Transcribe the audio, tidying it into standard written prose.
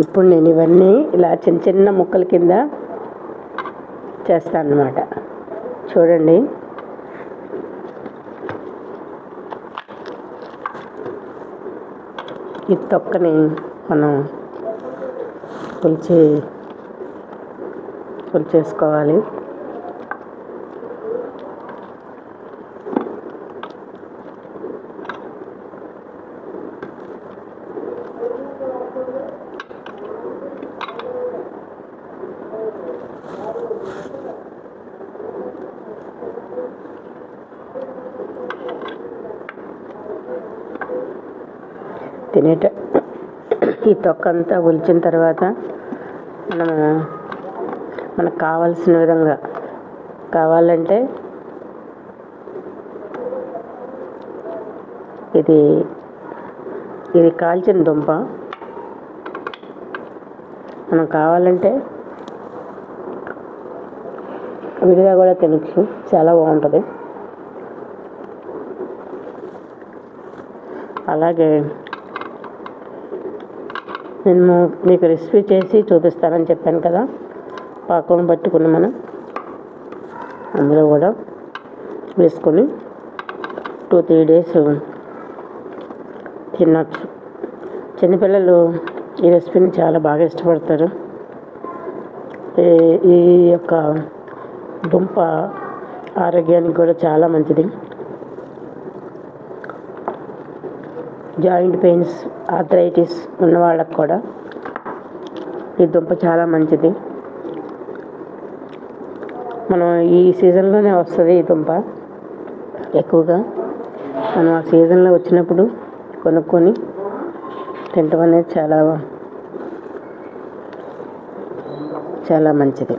ఇప్పుడు నేను ఇవన్నీ ఇలా చిన్న చిన్న ముక్కల కింద చేస్తాను అన్నమాట. చూడండి, ఈ తొక్కని మనం పులిచేసుకోవాలి. ఈ తొక్క అంతా ఒలిచిన తర్వాత మనకు కావాల్సిన విధంగా కావాలంటే ఇది కాల్చిన దుంప, మనం కావాలంటే విడిగా కూడా తినచ్చు, చాలా బాగుంటుంది. అలాగే నేను మీకు రెసిపీ చేసి చూపిస్తానని చెప్పాను కదా, పాకం పట్టుకుని మనం అందులో కూడా వేసుకొని 2-3 డేస్ తినచ్చు. చిన్నపిల్లలు ఈ రెసిపీని చాలా బాగా ఇష్టపడతారు. ఈ యొక్క దుంప ఆరోగ్యానికి కూడా చాలా మంచిది. జాయింట్ పెయిన్స్, ఆర్థరైటిస్ ఉన్న వాళ్ళకు కూడా ఈ దుంప చాలా మంచిది. మనం ఈ సీజన్లోనే వస్తుంది ఈ దుంప ఎక్కువగా. మనం ఆ సీజన్లో వచ్చినప్పుడు కొనుక్కొని తినటం అనేది చాలా మంచిది.